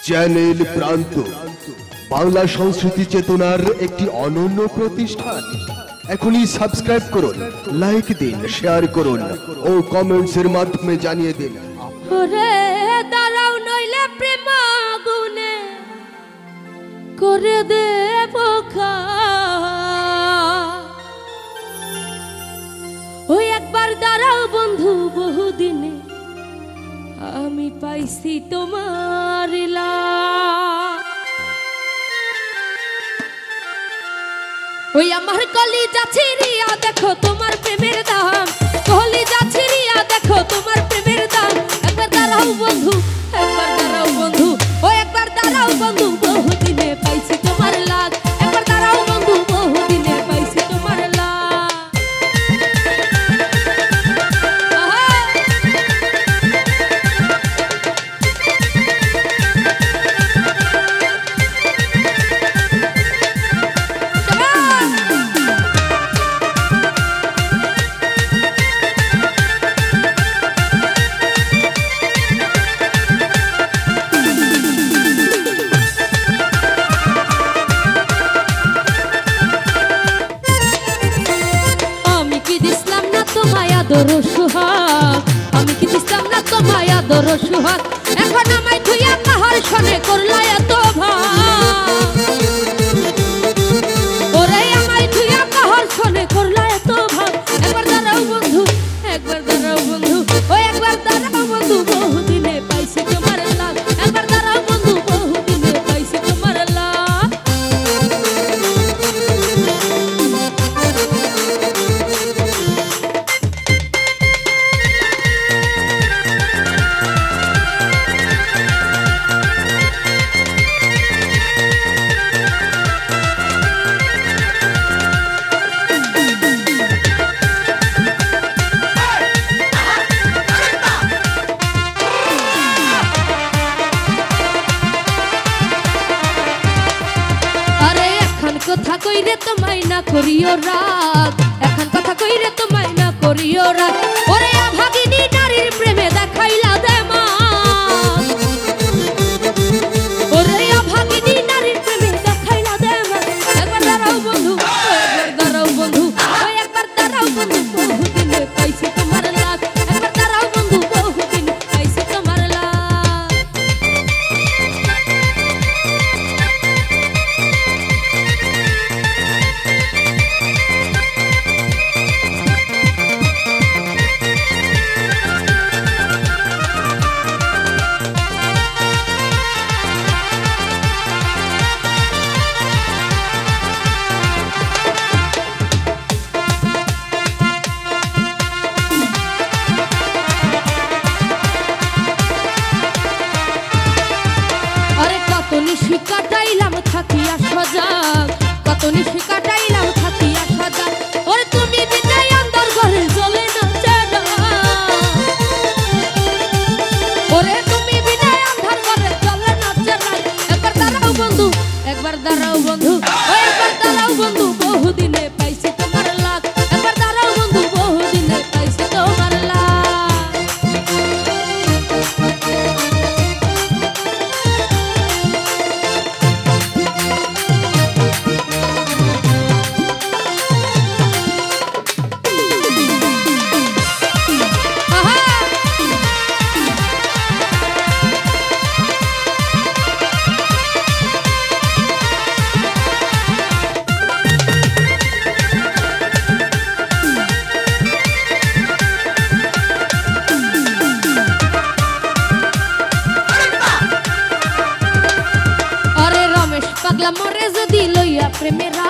Channel প্রান্ত বাংলা সংস্কৃতি চেতনার একটি অনন্য প্রতিষ্ঠান। এখনই সাবস্ক্রাইব করুন, লাইক দিন, শেয়ার করুন ও কমেন্টসের মাধ্যমে জানিয়ে দিন। ওরে দাঁড়াও নইলে প্রেম আগুনে করে দেব ওই একবার দাঁড়াও বন্ধু, বহুদিনে আমি পাইছি তোমার ওই আমার কলিজা ছিড়িয়া দেখো তোমার প্রেমের দাম, কলিজা ছিড়িয়া দেখো তোমার প্রেমের দাম। একবার দাঁড়াও বন্ধু, একবার দাঁড়াও বন্ধু, ও একবার দাঁড়াও বন্ধু, বহুদিনে পাইছি তোমার লাগ। একবার দাঁড়াও বন্ধু, বহুদিনে পাইছি তোমার লাগ। আমি কি দিতাম না তোমায় আদর সুহাগ, এখন আমায় থুইয়া কাহার সনে করলা এত ভাগ। ওরে আমায় থুইয়া কাহার সনে করলা এত ভাগ। একবার দাঁড়াও বন্ধু, একবার দাঁড়াও বন্ধু, ও একবার দাঁড়াও বন্ধু, বহুদিনে পাইছি তোমার লাগ। একবার দাঁড়াও বন্ধু, বহুদিনে পাইছি তোমার লাগ। কথা কইরে তোমায় না করিও রাগ, এখন কথা কইরে তোমায় না করিও রাগ। ওরে ভাগিনী নারীর প্রেমে দেখাইলা দেমা, ওরে ভাগিনী নারীর প্রেমে দেখাইলা দেমা। একবার দাঁড়াও বন্ধু, একবার দাঁড়াও বন্ধু, ওই একবার দাঁড়াও বন্ধু, বহুদিনে পাইছি তোমার লাগ। একবার দাঁড়াও বন্ধু, বহুদিনে পাইছি তোমার লাগ। কাটাইলাম থাকিয়া সজাগ, কত নিশি কাটাইলাম থাকিয়া সজাগ। ওরে তুমি বিদায় অন্তর ঘরে চলে না জানা, ওরে তুমি বিদায় অন্তর ঘরে চলে না জানা। একবার দাঁড়াও বন্ধু, একবার দাঁড়াও বন্ধু, ও একবার দাঁড়াও বন্ধু, বহুদিনে পাইছি তোমার লাগ। একবার দাঁড়াও বন্ধু, বহুদিনে পাইছি তোমার লাগ। পাগলা মরে যদি লইয়া প্রেমেরা